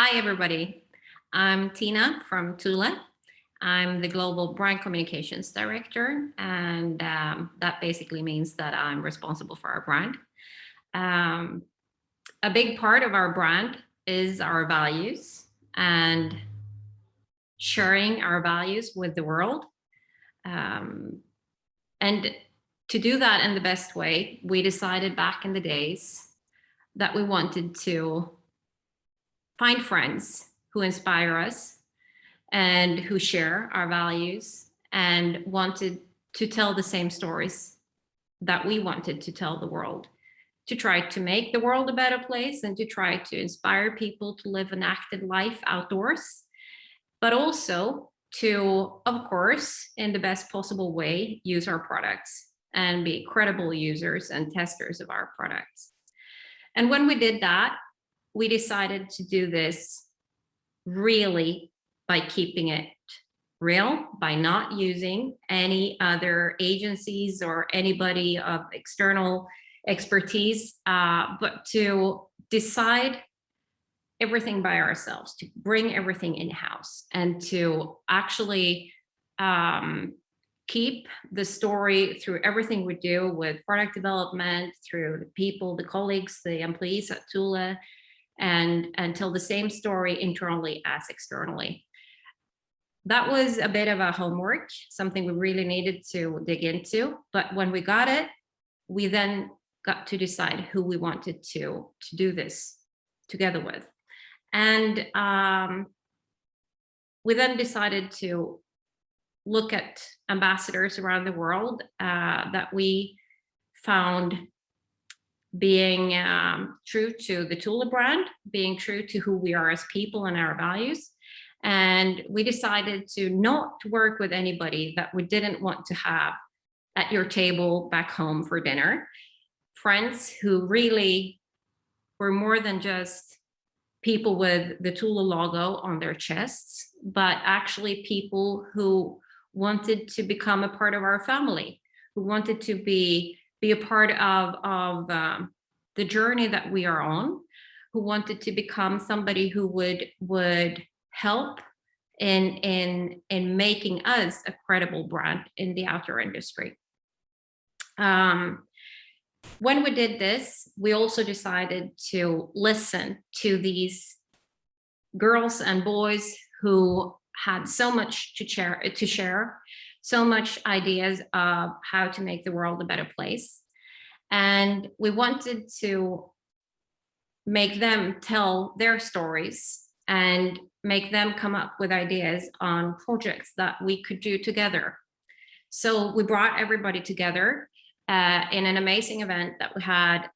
Hi, everybody. I'm Tina from Thule. I'm the Global Brand Communications Director, and that basically means that I'm responsible for our brand. Um, a big part of our brand is our values and sharing our values with the world. And to do that in the best way, we decided back in the days that we wanted to find friends who inspire us and who share our values and wanted to tell the same stories that we wanted to tell the world, to try to make the world a better place and to try to inspire people to live an active life outdoors, but also to, of course, in the best possible way, use our products and be credible users and testers of our products. And when we did that, we decided to do this really by keeping it real, by not using any other agencies or anybody of external expertise, but to decide everything by ourselves, to bring everything in-house and to actually keep the story through everything we do with product development, through the people, the colleagues, the employees at Thule, and tell the same story internally as externally. That was a bit of a homework, something we really needed to dig into. But when we got it, we then got to decide who we wanted to do this together with. And we then decided to look at ambassadors around the world that we found being true to the Thule brand, being true to who we are as people and our values. And we decided to not work with anybody that we didn't want to have at your table back home for dinner. Friends who really were more than just people with the Thule logo on their chests, but actually people who wanted to become a part of our family, who wanted to be a part of the journey that we are on, who wanted to become somebody who would help in making us a credible brand in the outdoor industry. When we did this, we also decided to listen to these girls and boys who had so much to share, so much ideas of how to make the world a better place. And we wanted to make them tell their stories and make them come up with ideas on projects that we could do together. So we brought everybody together in an amazing event that we had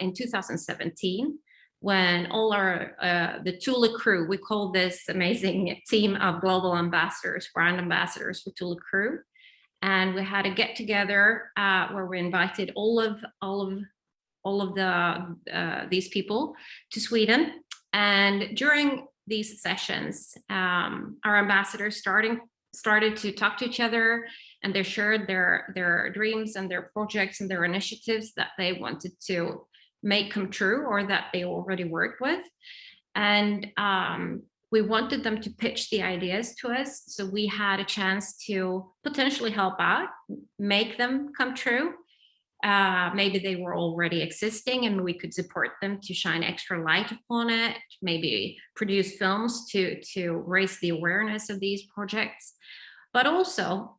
in 2017, when all the Thule crew, we call this amazing team of global ambassadors, brand ambassadors for Thule crew. And we had a get together where we invited all of these people to Sweden. And during these sessions, our ambassadors started to talk to each other, and they shared their dreams and their projects and their initiatives that they wanted to make come true or that they already worked with. And we wanted them to pitch the ideas to us, so we had a chance to potentially help out, make them come true. Maybe they were already existing and we could support them to shine extra light upon it, maybe produce films to raise the awareness of these projects, but also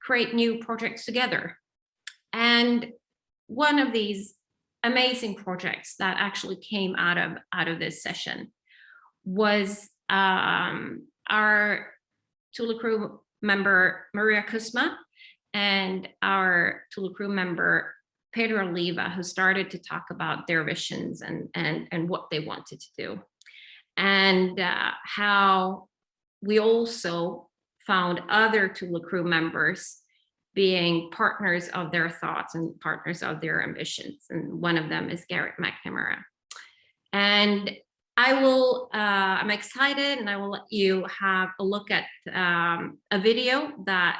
create new projects together. And one of these amazing projects that actually came out of this session was our Thule crew member Maria Kuzma and our Thule crew member Pedro Oliva, who started to talk about their visions and what they wanted to do, and how we also found other Thule crew members being partners of their thoughts and partners of their ambitions. And one of them is Garret McNamara. And I'm excited, and I will let you have a look at a video that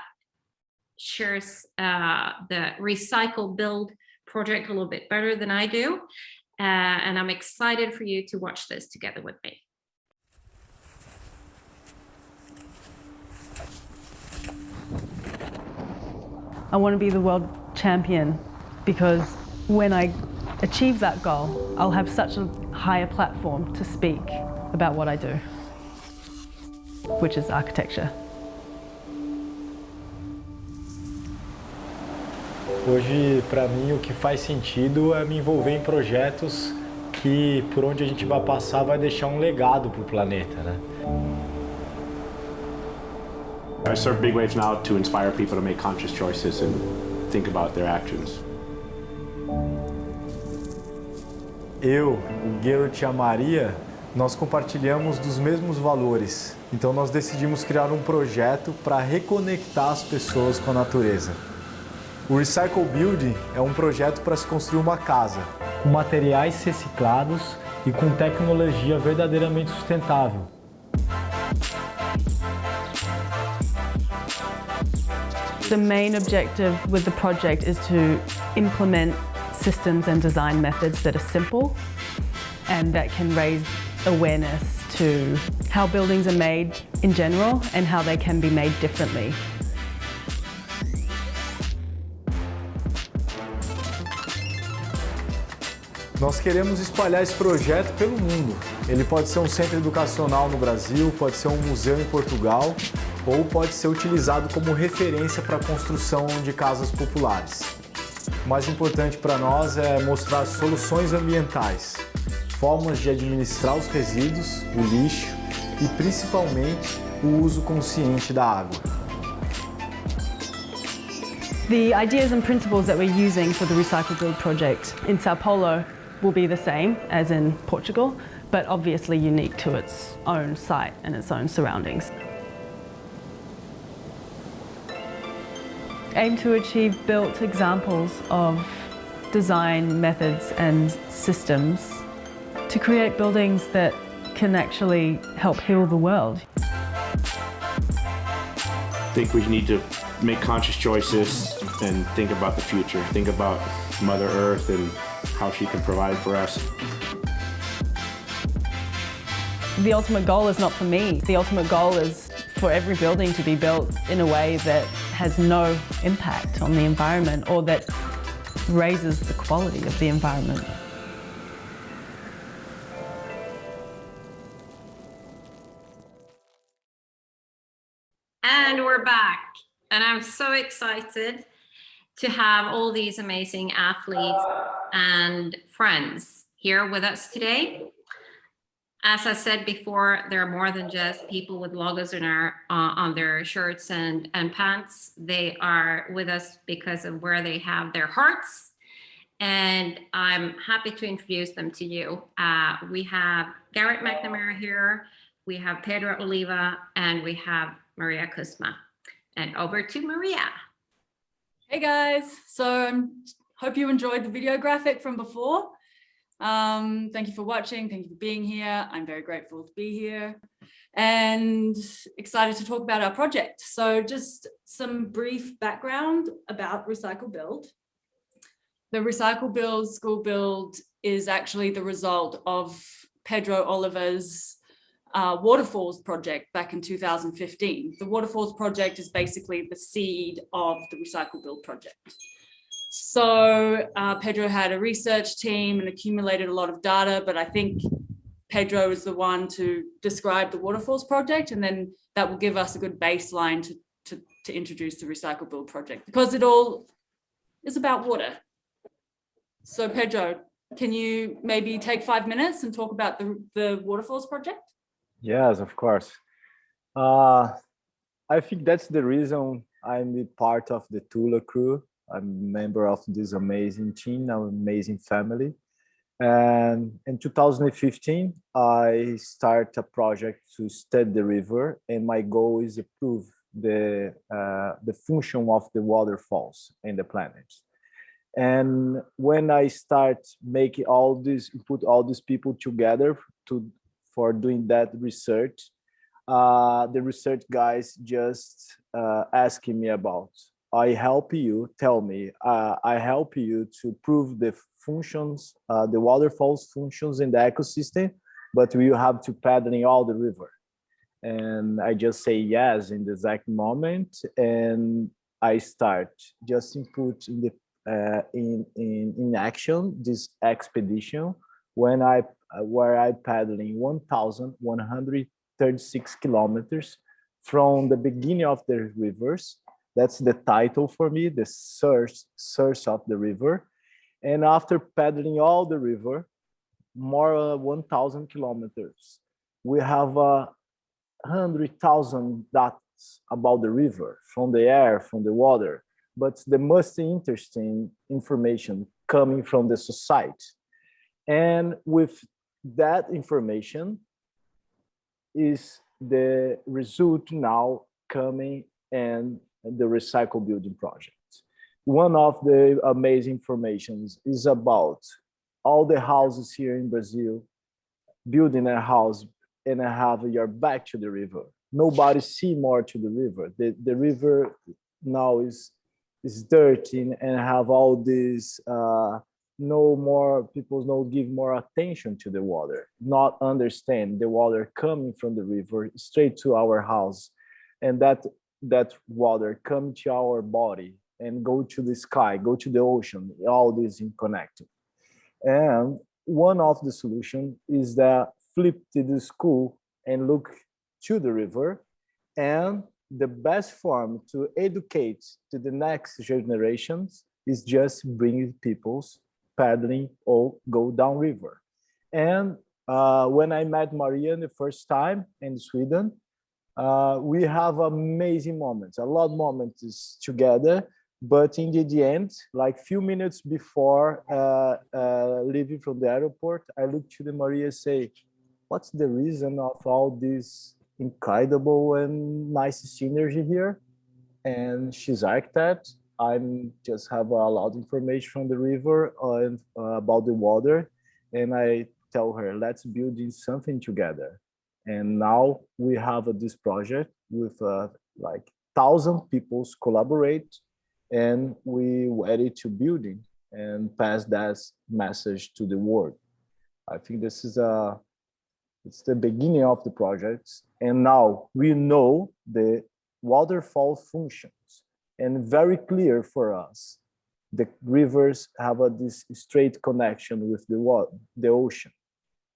shares the recycle build project a little bit better than I do. And I'm excited for you to watch this together with me. I want to be the world champion because when I achieve that goal, I'll have such a higher platform to speak about what I do, which is architecture. Hoje, para mim, o que faz sentido é me envolver em projetos que, por onde a gente vai passar, vai deixar um legado para o planeta, né? I serve big waves now to inspire people to make conscious choices and think about their actions. Eu, o Garret e a Maria, nós compartilhamos dos mesmos valores. Então nós decidimos criar um projeto para reconectar as pessoas com a natureza. O Recycle Building é um projeto para se construir uma casa, com materiais reciclados e com tecnologia verdadeiramente sustentável. The main objective with the project is to implement systems and design methods that are simple and that can raise awareness to how buildings are made in general and how they can be made differently. Nós queremos espalhar esse projeto pelo mundo. Ele pode ser um centro educacional no Brasil, pode ser um museu em Portugal, ou pode ser utilizado como referência para a construção de casas populares. O mais importante para nós é mostrar soluções ambientais, formas de administrar os resíduos, o lixo e, principalmente, o uso consciente da água. The ideas and principles that we're using for the Recycle Build project in Sao Paulo will be the same as in Portugal, but obviously unique to its own site and its own surroundings. Aim to achieve built examples of design methods and systems to create buildings that can actually help heal the world. I think we need to make conscious choices and think about the future, think about Mother Earth and how she can provide for us. The ultimate goal is not for me. The ultimate goal is for every building to be built in a way that has no impact on the environment or that raises the quality of the environment. And we're back. And I'm so excited to have all these amazing athletes and friends here with us today. As I said before, there are more than just people with logos on their shirts and pants. They are with us because of where they have their hearts. And I'm happy to introduce them to you. We have Garret McNamara here, we have Pedro Oliva, and we have Maria Kuzma. And over to Maria. Hey guys, so hope you enjoyed the video graphic from before. Thank you for watching, thank you for being here. I'm very grateful to be here and excited to talk about our project. So just some brief background about Recycle Build. The Recycle Build School Build is actually the result of Pedro Oliva's Waterfalls project back in 2015. The Waterfalls project is basically the seed of the Recycle Build project. So Pedro had a research team and accumulated a lot of data, but I think Pedro is the one to describe the Waterfalls project, and then that will give us a good baseline to introduce the Recycle Build project, because it all is about water. So Pedro, can you maybe take 5 minutes and talk about the Waterfalls project? Yes, of course. I think that's the reason I'm a part of the Thule crew. I'm a member of this amazing team, an amazing family. And in 2015, I started a project to study the river, and my goal is to prove the function of the waterfalls in the planet. And when I start making all this, put all these people together for doing that research, the research guys just asking me about, I help you, tell me, I help you to prove the functions, the waterfalls functions in the ecosystem, but you have to paddling all the river. And I just say yes in the exact moment. And I start just input in the in action this expedition when where I paddling 1,136 kilometers from the beginning of the rivers. That's the title for me, the source of the river. And after paddling all the river, more 1,000 kilometers, we have 100,000 data about the river, from the air, from the water. But the most interesting information coming from the society. And with that information is the result now coming and the recycle building project. One of the amazing informations is about all the houses here in Brazil, building a house and have your back to the river. Nobody see more to the river. The river now is dirty and have all this no more people no give more attention to the water, not understand the water coming from the river straight to our house, and that water come to our body and go to the sky, go to the ocean. All this is connected. And one of the solutions is that flip to the school and look to the river. And the best form to educate to the next generations is just bringing people's paddling or go down river. And when I met Maria the first time in Sweden, we have amazing moments, a lot of moments together. But in the end, like few minutes before leaving from the airport, I looked to the Maria and say, what's the reason of all this incredible and nice synergy here? And she's like that. I'm just have a lot of information from the river and about the water. And I tell her, let's build something together. And now we have this project with like 1,000 people collaborate, and we ready to building and pass that message to the world. I think this is it's the beginning of the project. And now we know the waterfall functions, and very clear for us, the rivers have this straight connection with the ocean.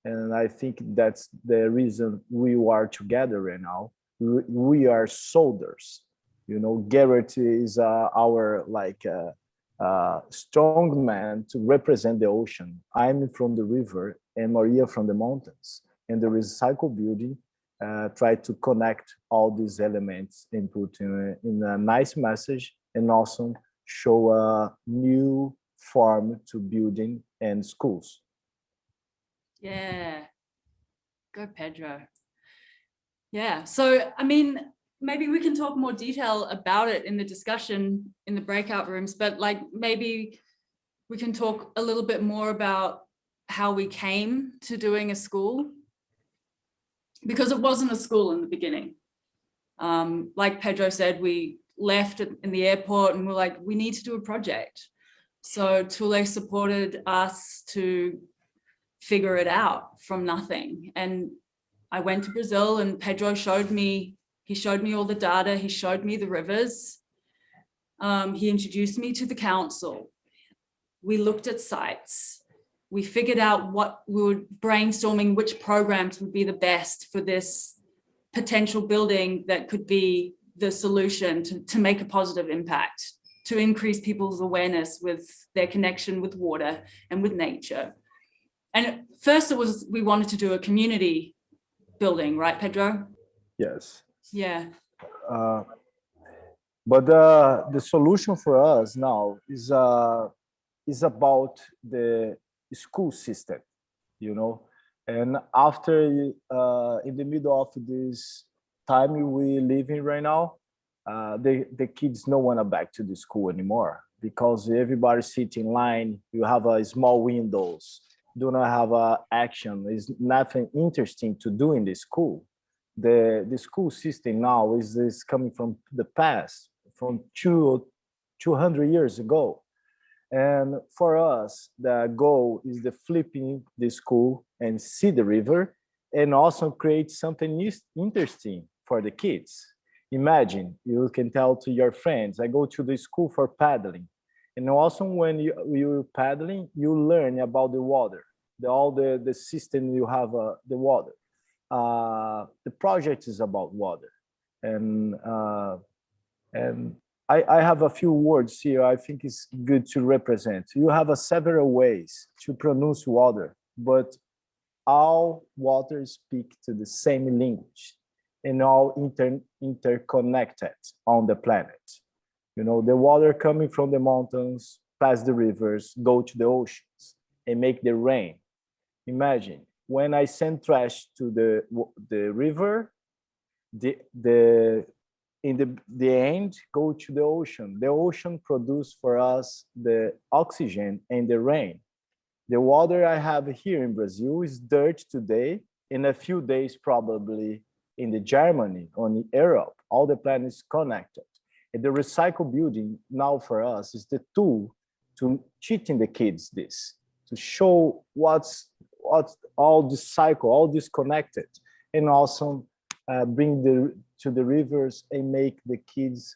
And I think that's the reason we are together right now. We are soldiers. You know, Garret is our like strong man to represent the ocean. I'm from the river and Maria from the mountains. And the recycle building try to connect all these elements and put in a nice message, and also show a new form to building and schools. Yeah, go Pedro. Yeah, so I mean, maybe we can talk more detail about it in the discussion in the breakout rooms, but like maybe we can talk a little bit more about how we came to doing a school, because it wasn't a school in the beginning. Like Pedro said, we left in the airport and we're like, we need to do a project. So Thule supported us to figure it out from nothing. And I went to Brazil and Pedro showed me all the data. He showed me the rivers. He introduced me to the council. We looked at sites. We figured out what we were brainstorming, which programs would be the best for this potential building that could be the solution to make a positive impact, to increase people's awareness with their connection with water and with nature. And first we wanted to do a community building, right, Pedro? Yes. Yeah. But the solution for us now is about the school system, you know. And after in the middle of this time we live in right now, the kids don't want to back to the school anymore, because everybody sit in line. You have a small windows, do not have action. Is nothing interesting to do in the school. The school system now is coming from the past, from 200 years ago. And for us, the goal is the flipping the school and see the river, and also create something interesting for the kids. Imagine you can tell to your friends, I go to the school for paddling. And also when you're paddling, you learn about the water, all the system you have, the water. The project is about water. And I have a few words here I think is good to represent. You have several ways to pronounce water, but all water speak to the same language and all interconnected on the planet. You know, the water coming from the mountains, past the rivers, go to the oceans and make the rain. Imagine when I send trash to the river, in the end go to the ocean. The ocean produce for us the oxygen and the rain. The water I have here in Brazil is dirt today. In a few days, probably in the Germany or in Europe, all the planet is connected. And the recycle building now for us is the tool to teaching the kids this, to show what's all this cycle, all this connected, and also bring to the rivers and make the kids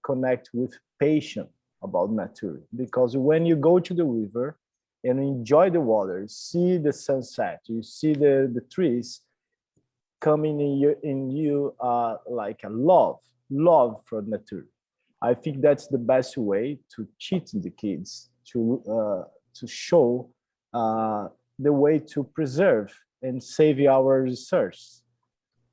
connect with passion about nature. Because when you go to the river and enjoy the water, see the sunset, you see the trees coming in you like a love for nature. I think that's the best way to teach the kids, to show the way to preserve and save our resources.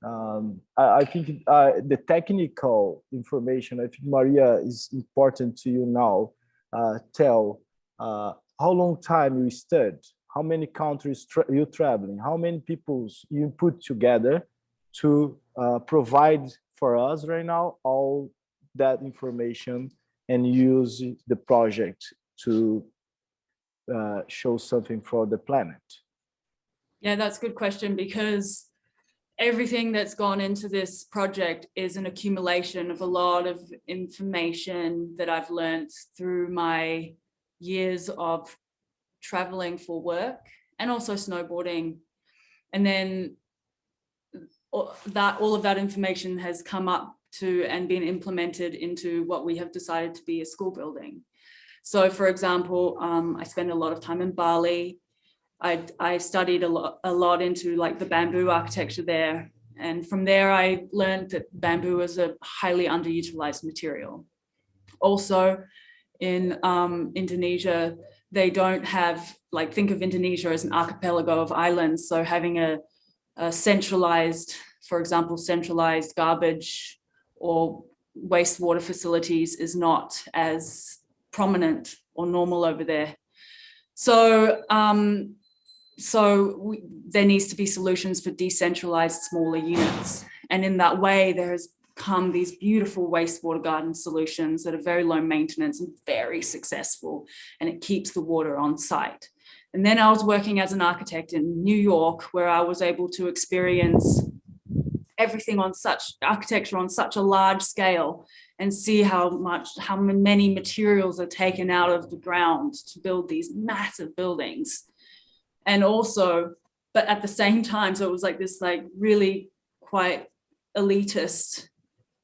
I think the technical information, I think Maria is important to you now. Tell how long time you studied, how many countries you traveling, how many people you put together to provide for us right now all that information and use the project to show something for the planet. Yeah, that's a good question, because everything that's gone into this project is an accumulation of a lot of information that I've learned through my years of traveling for work and also snowboarding. And then all of that information has come up to and been implemented into what we have decided to be a school building. So for example, I spent a lot of time in Bali. I studied a lot into like the bamboo architecture there. And from there, I learned that bamboo is a highly underutilized material. Also in Indonesia, they don't have, like, think of Indonesia as an archipelago of islands. So having a centralized, for example, centralized garbage or wastewater facilities is not as prominent or normal over there. So there needs to be solutions for decentralized smaller units. And in that way, there has come these beautiful wastewater garden solutions that are very low maintenance and very successful, and it keeps the water on site. And then I was working as an architect in New York, where I was able to experience everything on architecture on such a large scale and see how many materials are taken out of the ground to build these massive buildings. And also, but at the same time, so it was like this like really quite elitist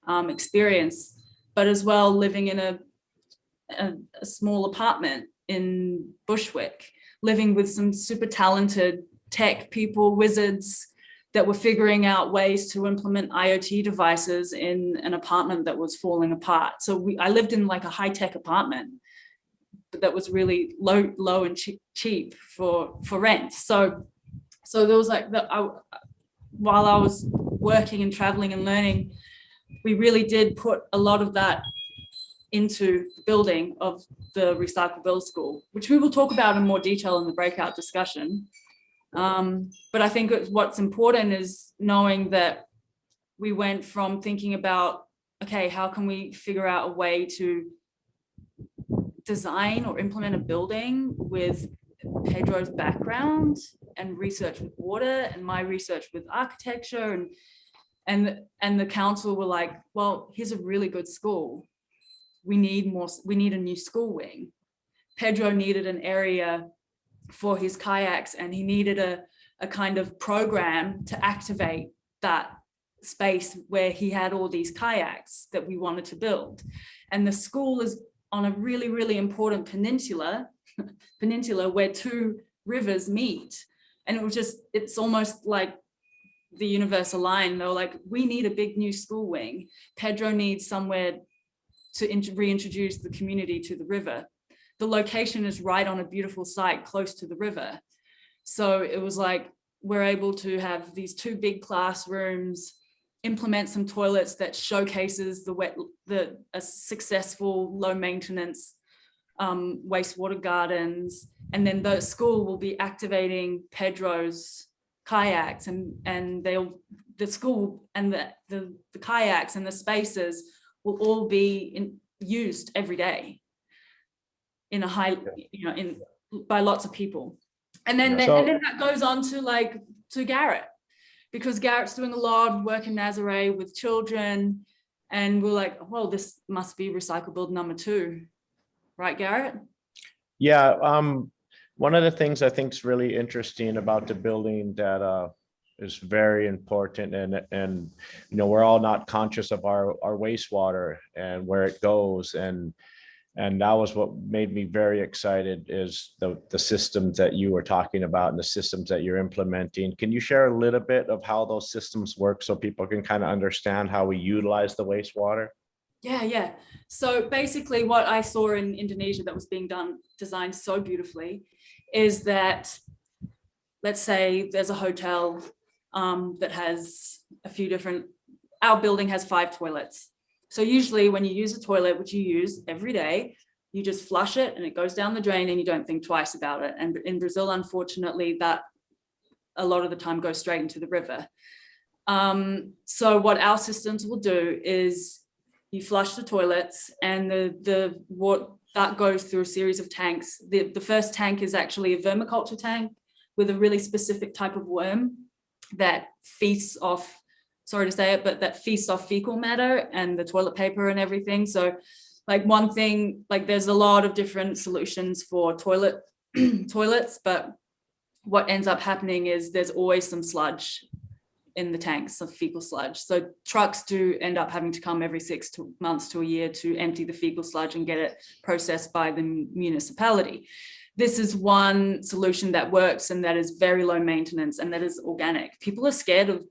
experience, but as well living in a small apartment in Bushwick, living with some super talented tech people, wizards, that were figuring out ways to implement IoT devices in an apartment that was falling apart. So I lived in like a high-tech apartment, but that was really low and cheap for rent. So there was like while I was working and traveling and learning, we really did put a lot of that into the building of the Recycle Build School, which we will talk about in more detail in the breakout discussion. But I think what's important is knowing that we went from thinking about, okay, how can we figure out a way to design or implement a building with Pedro's background and research with water and my research with architecture, and the council were like, well, here's a really good school. We need a new school wing. Pedro needed an area for his kayaks, and he needed a kind of program to activate that space where he had all these kayaks that we wanted to build. And the school is on a really, really important peninsula where two rivers meet. And it's almost like the universe aligned. They were like, we need a big new school wing. Pedro needs somewhere to reintroduce the community to the river. The location is right on a beautiful site close to the river. So it was like, we're able to have these two big classrooms, implement some toilets that showcases a successful low maintenance wastewater gardens. And then the school will be activating Pedro's kayaks, and the school and the kayaks and the spaces will all be used every day in a high, by lots of people. And then that goes on to Garret, because Garrett's doing a lot of work in Nazaré with children, and we're like, well, this must be recycle build number 2, right, Garret? Yeah, one of the things I think is really interesting about the building that is very important, and we're all not conscious of our wastewater and where it goes, and that was what made me very excited, is the systems that you were talking about and the systems that you're implementing. Can you share a little bit of how those systems work so people can kind of understand how we utilize the wastewater? Yeah. So basically what I saw in Indonesia that was being designed so beautifully is that, let's say there's a hotel that has a few different, our building has 5 toilets. So usually when you use a toilet, which you use every day, you just flush it and it goes down the drain and you don't think twice about it. And in Brazil, unfortunately, that a lot of the time goes straight into the river. So what our systems will do is you flush the toilets, and that goes through a series of tanks. The first tank is actually a vermiculture tank with a really specific type of worm that feasts off, sorry to say it, but that feasts off fecal matter and the toilet paper and everything. So like one thing, like there's a lot of different solutions for toilets, but what ends up happening is there's always some sludge in the tanks of fecal sludge. So trucks do end up having to come every 6 months to a year to empty the fecal sludge and get it processed by the municipality. This is one solution that works and that is very low maintenance and that is organic. People are scared of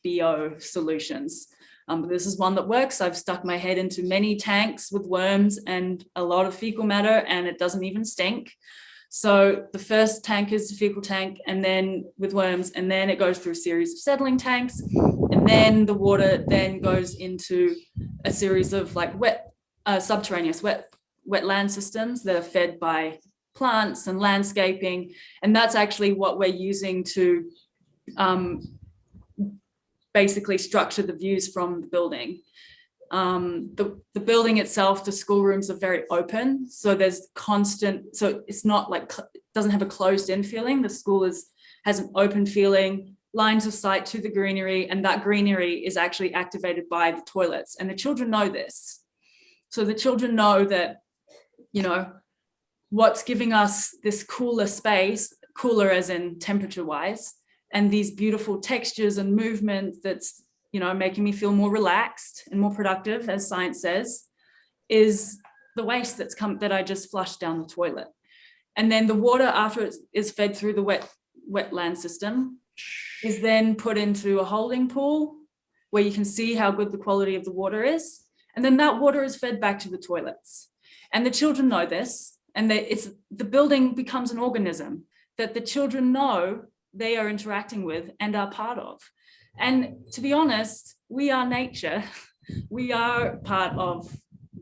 bio solutions. But this is one that works. I've stuck my head into many tanks with worms and a lot of fecal matter, and it doesn't even stink. So the first tank is a fecal tank, and then with worms, and then it goes through a series of settling tanks, and then the water then goes into a series of like subterraneous wetland systems that are fed by plants and landscaping, and that's actually what we're using to basically structure the views from the building. The building itself, the schoolrooms are very open, so there's constant, so it's not like, it doesn't have a closed-in feeling. The school has an open feeling, lines of sight to the greenery, and that greenery is actually activated by the toilets, and the children know this. So the children know that, what's giving us this cooler space, cooler as in temperature-wise, and these beautiful textures and movement that's, making me feel more relaxed and more productive, as science says, is the waste that I just flushed down the toilet. And then the water, after it is fed through the wetland system, is then put into a holding pool where you can see how good the quality of the water is. And then that water is fed back to the toilets. And the children know this, and the building becomes an organism that the children know they are interacting with and are part of. And to be honest, we are nature. We are part of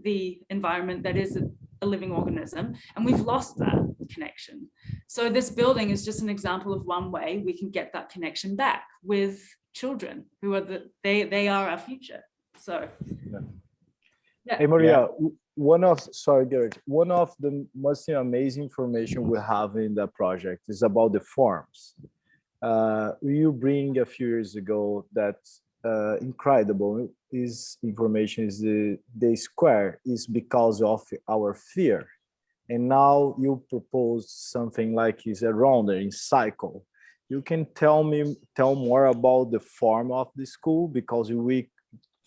the environment that is a living organism, and we've lost that connection. So this building is just an example of one way we can get that connection back with children who are they are our future. So yeah. Hey Maria, Garret, one of the most amazing information we have in the project is about the forms. You bring a few years ago that incredible information is the square is because of our fear, and now you propose something like is a rounding cycle. you can tell more about the form of the school, because we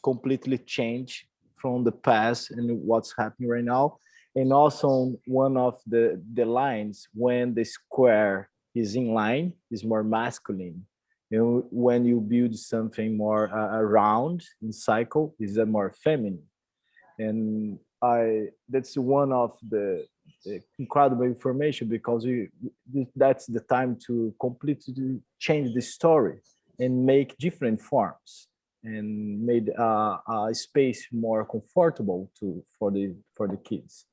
completely change from the past and what's happening right now. And also one of the lines, when the square is in line, is more masculine. You know, when you build something more round in cycle, is a more feminine. And that's one of the incredible information, because that's the time to completely change the story and make different forms, and made a space more comfortable for the kids.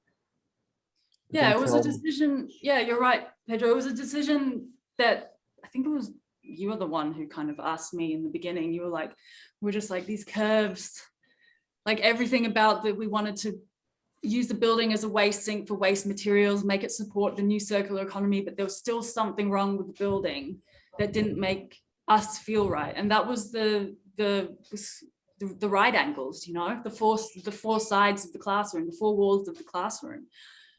Yeah, it was a decision. Yeah, you're right, Pedro. It was a decision that I think it was you were the one who kind of asked me in the beginning. You were like, we're just like these curves, like everything about that we wanted to use the building as a waste sink for waste materials, make it support the new circular economy, but there was still something wrong with the building that didn't make us feel right. And that was the right angles, you know, the four sides of the classroom, the four walls of the classroom.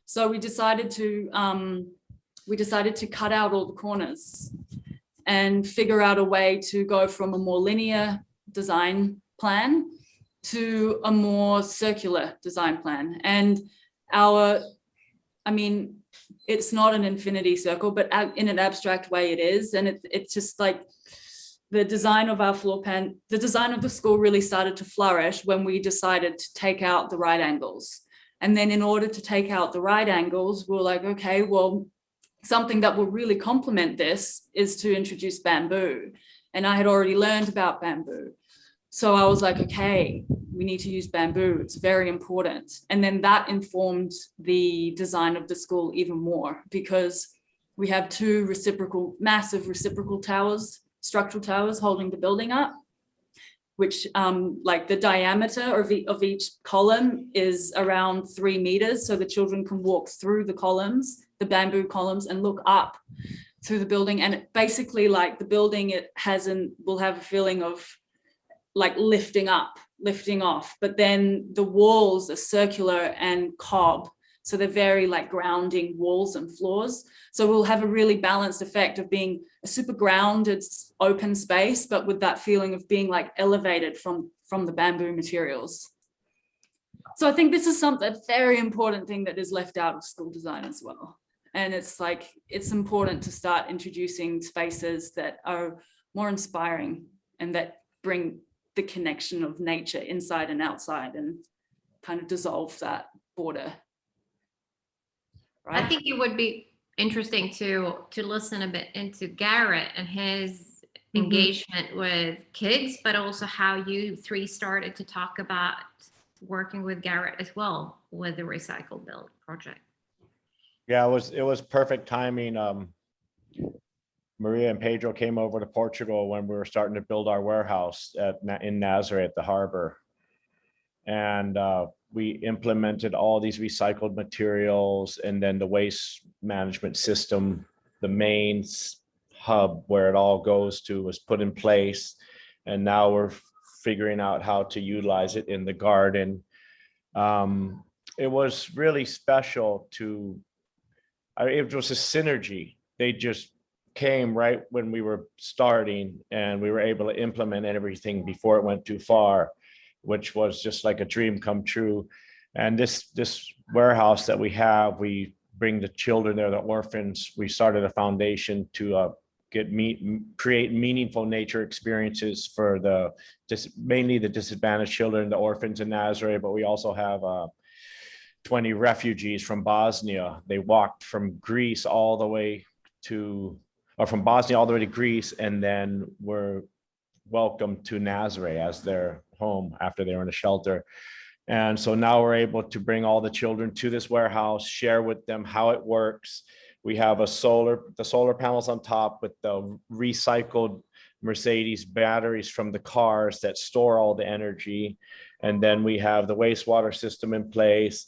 So we decided to cut out all the corners and figure out a way to go from a more linear design plan to a more circular design plan. And I mean, it's not an infinity circle, but in an abstract way it is. And it's just like the design of our floor plan, the design of the school really started to flourish when we decided to take out the right angles. And then in order to take out the right angles, we're like, okay, well, something that will really complement this is to introduce bamboo. And I had already learned about bamboo. So I was like, okay, we need to use bamboo. It's very important. And then that informed the design of the school even more, because we have two massive reciprocal towers, structural towers holding the building up, which like the diameter of each column is around 3 meters. So the children can walk through the columns, the bamboo columns, and look up through the building. And it basically, like the building, will have a feeling of like lifting off, but then the walls are circular and cob. So they're very like grounding walls and floors. So we'll have a really balanced effect of being a super grounded open space, but with that feeling of being like elevated from the bamboo materials. So I think this is a very important thing that is left out of school design as well. And it's like, it's important to start introducing spaces that are more inspiring and that bring the connection of nature inside and outside and kind of dissolve that border. Right? I think it would be interesting to listen a bit into Garret and his engagement with kids, but also how you three started to talk about working with Garret as well with the Recycle Build project. Yeah, it was perfect timing. Maria and Pedro came over to Portugal when we were starting to build our warehouse in Nazaré at the harbor. And we implemented all these recycled materials, and then the waste management system, the main hub where it all goes to, was put in place. And now we're figuring out how to utilize it in the garden. It was really special it was a synergy. They just came right when we were starting, and we were able to implement everything before it went too far, which was just like a dream come true. And this warehouse that we have, we bring the children there, the orphans. We started a foundation to create meaningful nature experiences for mainly the disadvantaged children, the orphans in Nazaré, but we also have 20 refugees from Bosnia. They walked from Greece all the way to Greece, and then were welcomed to Nazaré as their home after they were in a shelter. And so now we're able to bring all the children to this warehouse, share with them how it works. We have the solar panels on top with the recycled Mercedes batteries from the cars that store all the energy. And then we have the wastewater system in place.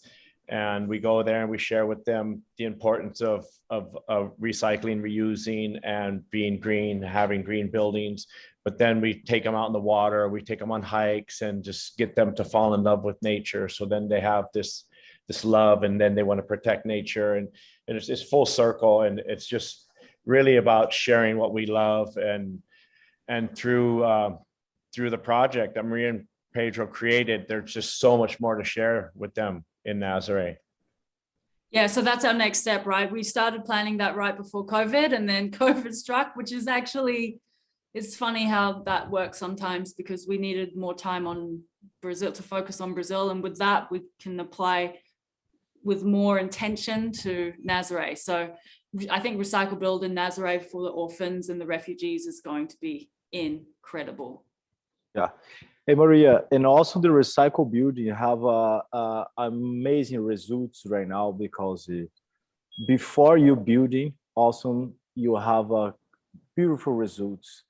And we go there and we share with them the importance of recycling, reusing, and being green, having green buildings. But then we take them out in the water, we take them on hikes, and just get them to fall in love with nature. So then they have this love, and then they want to protect nature, and it's full circle. And it's just, really about sharing what we love, and through the project that Maria and Pedro created, there's just so much more to share with them in Nazare. Yeah, so that's our next step, right? We started planning that right before COVID, and then COVID struck, which is actually, it's funny how that works sometimes, because we needed more time on Brazil, to focus on Brazil. And with that, we can apply with more intention to Nazare. So I think Recycle Build in Nazare for the orphans and the refugees is going to be incredible. Yeah. Hey, Maria, and also the recycle building have amazing results right now, because before you building, also you have beautiful results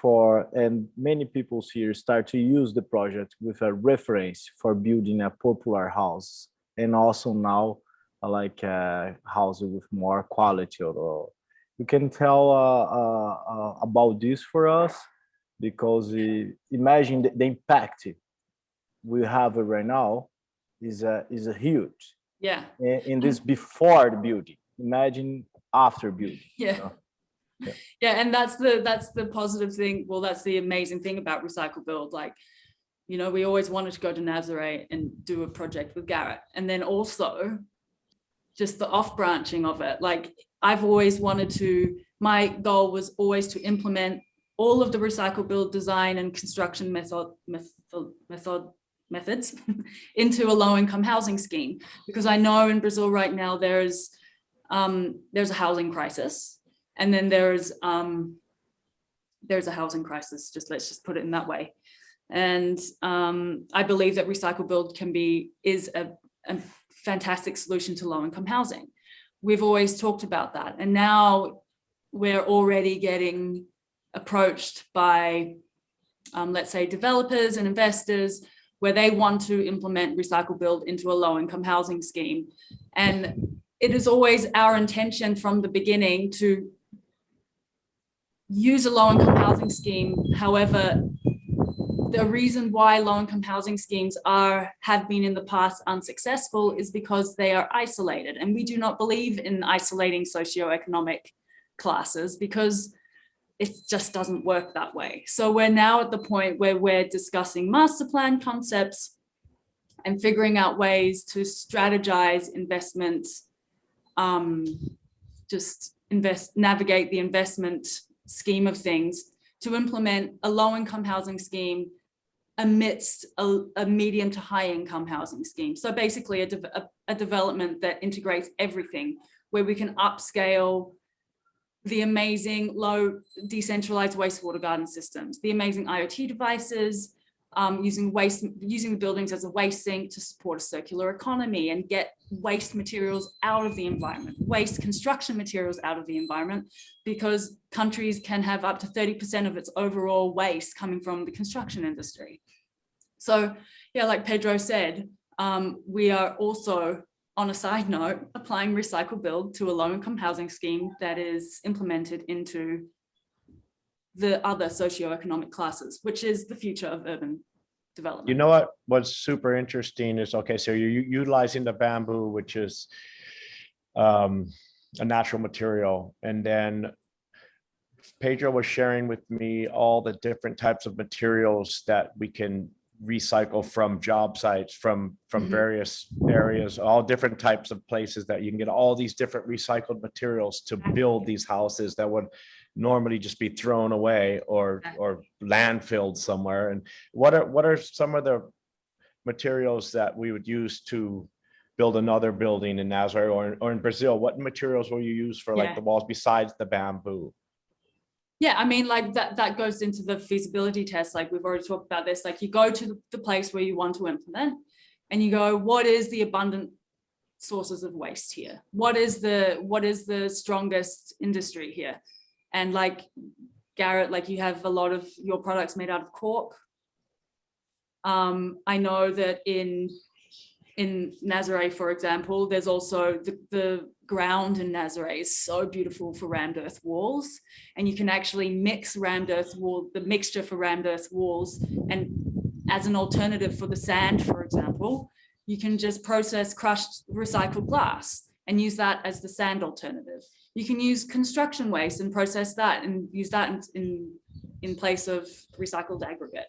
and many people here start to use the project with a reference for building a popular house, and also now like a house with more quality. Or you can tell about this for us, because imagine the impact we have right now is a huge. Yeah. In this before the building, imagine after building. Yeah. You know? Yeah, and that's the positive thing. Well, that's the amazing thing about Recycle Build. Like, you know, we always wanted to go to Nazare and do a project with Garret, and then also just the off branching of it. Like, I've always wanted to. My goal was always to implement all of the Recycle Build design and construction methods into a low-income housing scheme, because I know in Brazil right now there's a housing crisis, and then there's a housing crisis. Let's just put it in that way. And I believe that Recycle Build is a fantastic solution to low-income housing. We've always talked about that, and now we're already getting approached by, let's say, developers and investors, where they want to implement Recycle Build into a low-income housing scheme. And it is always our intention from the beginning to use a low-income housing scheme. However, the reason why low-income housing schemes have been in the past unsuccessful is because they are isolated. And we do not believe in isolating socioeconomic classes, because it just doesn't work that way. So we're now at the point where we're discussing master plan concepts and figuring out ways to strategize investment, navigate the investment scheme of things to implement a low-income housing scheme amidst a medium to high income housing scheme. So basically a development that integrates everything, where we can upscale the amazing low decentralized wastewater garden systems, the amazing IoT devices, using the buildings as a waste sink to support a circular economy and get waste materials out of the environment, waste construction materials out of the environment, because countries can have up to 30% of its overall waste coming from the construction industry. So yeah, like Pedro said, we are also, on a side note, applying Recycle Build to a low-income housing scheme that is implemented into the other socioeconomic classes, which is the future of urban development. You know what's super interesting is, okay, so you're utilizing the bamboo, which is a natural material. And then Pedro was sharing with me all the different types of materials that we can recycle from job sites, from various areas, all different types of places that you can get all these different recycled materials to build these houses that would normally just be thrown away or landfilled somewhere. And what are some of the materials that we would use to build another building in Nazare or in Brazil? What materials will you use for like the walls besides the bamboo? Yeah, I mean, like that goes into the feasibility test. Like we've already talked about this. Like you go to the place where you want to implement, and you go, what is the abundant sources of waste here? What is the strongest industry here? And like Garret, like you have a lot of your products made out of cork. I know that in Nazare, for example, there's also the ground in Nazare is so beautiful for rammed earth walls, and you can actually mix the mixture for rammed earth walls, and as an alternative for the sand, for example, you can just process crushed recycled glass, and use that as the sand alternative. You can use construction waste and process that and use that in place of recycled aggregate.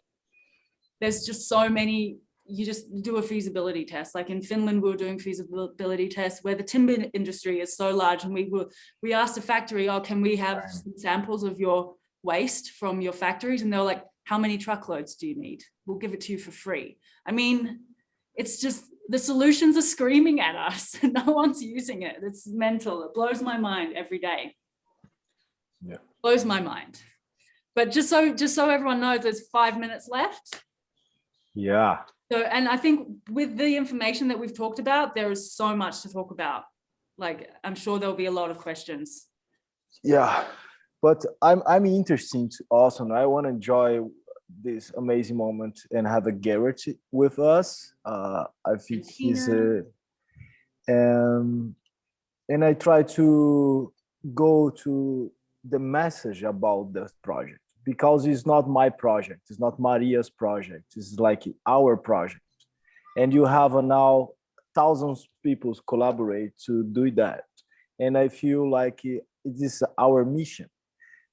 There's just so many. You just do a feasibility test. Like in Finland, we were doing feasibility tests where the timber industry is so large, and we asked a factory, oh, can we have some samples of your waste from your factories? And they were like, how many truckloads do you need? We'll give it to you for free. I mean, it's just, the solutions are screaming at us and no one's using it. It's mental. It blows my mind every day. Yeah. Blows my mind. But just so everyone knows, there's 5 minutes left. Yeah. So, and I think with the information that we've talked about, there is so much to talk about. Like, I'm sure there'll be a lot of questions. Yeah, but I'm interested also. And I want to enjoy this amazing moment and have a Garret with us. I think he's and I try to go to the message about this project, because it's not my project, it's not Maria's project, it's like our project. And you have now thousands of people collaborate to do that. And I feel like it is our mission.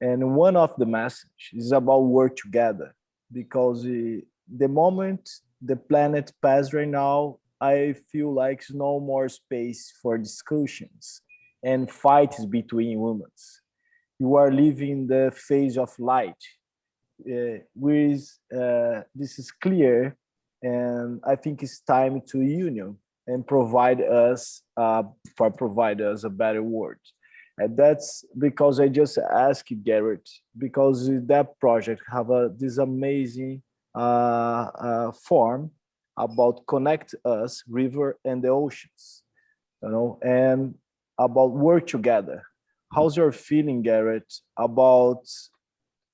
And one of the message is about work together, because the moment the planet passes right now, I feel like there's no more space for discussions and fights between humans. You are living the phase of light. This is clear, and I think it's time to union and provide us a better world. And that's because I just asked Garret, because that project have this amazing form about connect us, river and the oceans, and about work together. How's your feeling, Garret, about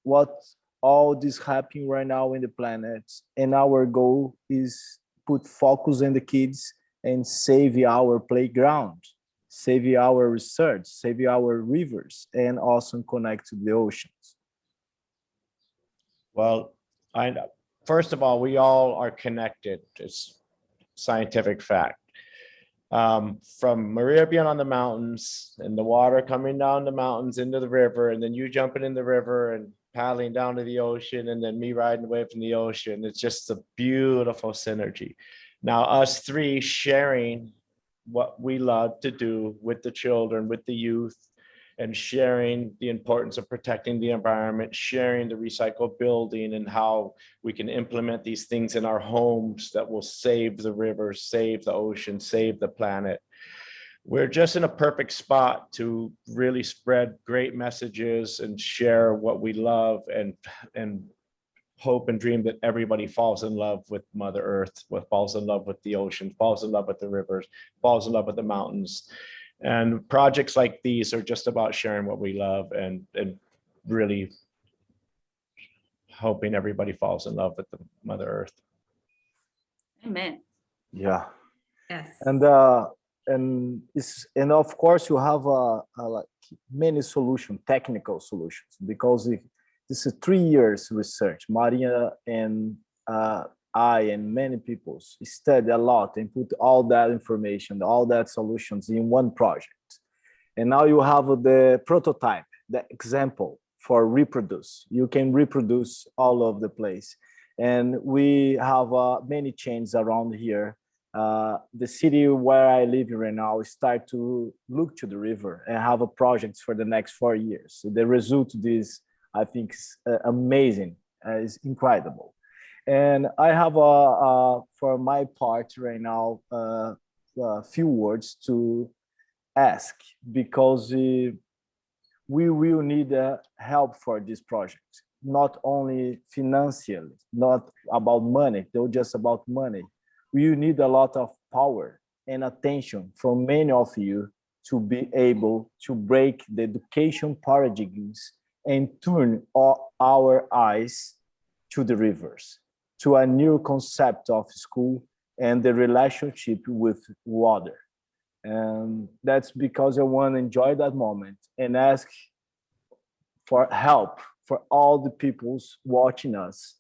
what all this happening right now in the planet? And our goal is put focus on the kids and save our playground, save our research, save our rivers, and also connect to the oceans. Well, first of all, we all are connected. It's scientific fact. From Maria being on the mountains and the water coming down the mountains into the river, and then you jumping in the river and paddling down to the ocean, and then me riding away from the ocean. It's just a beautiful synergy. Now, us three sharing what we love to do with the children, with the youth, and sharing the importance of protecting the environment, sharing the recycled building and how we can implement these things in our homes that will save the rivers, save the ocean, save the planet. We're just in a perfect spot to really spread great messages and share what we love, and hope and dream that everybody falls in love with Mother Earth, falls in love with the ocean, falls in love with the rivers, falls in love with the mountains. And projects like these are just about sharing what we love and really hoping everybody falls in love with the Mother Earth. Amen. Yeah. Yes. And of course you have like many solutions, technical solutions, because this is 3 years research. Maria and I and many people study a lot and put all that information, all that solutions in one project. And now you have the prototype, the example for reproduce. You can reproduce all over the place. And we have many chains around here. The city where I live right now start to look to the river and have a project for the next 4 years. So the result of this, I think, is amazing, is incredible. And I have for my part right now a few words to ask, because we will need help for this project, not only financially, not about money, though just about money. We need a lot of power and attention from many of you to be able to break the education paradigms and turn our eyes to the rivers, to a new concept of school and the relationship with water. And that's because I want to enjoy that moment and ask for help for all the peoples watching us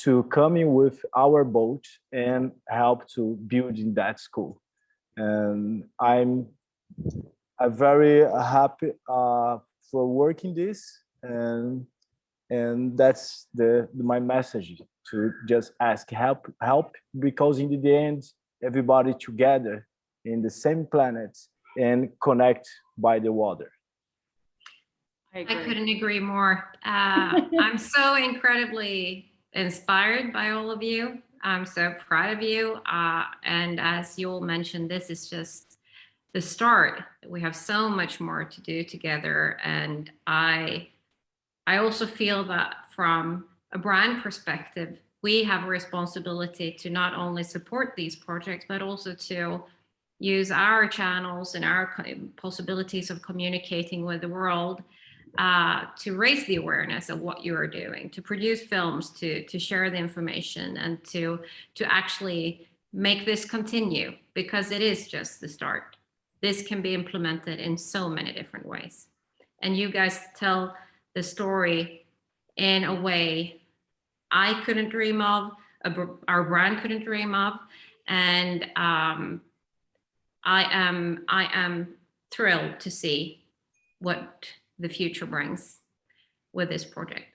to come in with our boat and help to build in that school. And I'm I'm very happy for working this, and that's my message, to just ask help, because in the end, everybody together in the same planet and connect by the water. I I agree. couldn't agree more. I'm so incredibly inspired by all of you. I'm so proud of you. And as you all mentioned, this is just the start. We have so much more to do together. And I also feel that from a brand perspective, we have a responsibility to not only support these projects, but also to use our channels and our possibilities of communicating with the world to raise the awareness of what you are doing, to produce films, to share the information, and to actually make this continue, because it is just the start. This can be implemented in so many different ways. And you guys tell the story in a way I couldn't dream of, our brand couldn't dream of. And I am thrilled to see what the future brings with this project.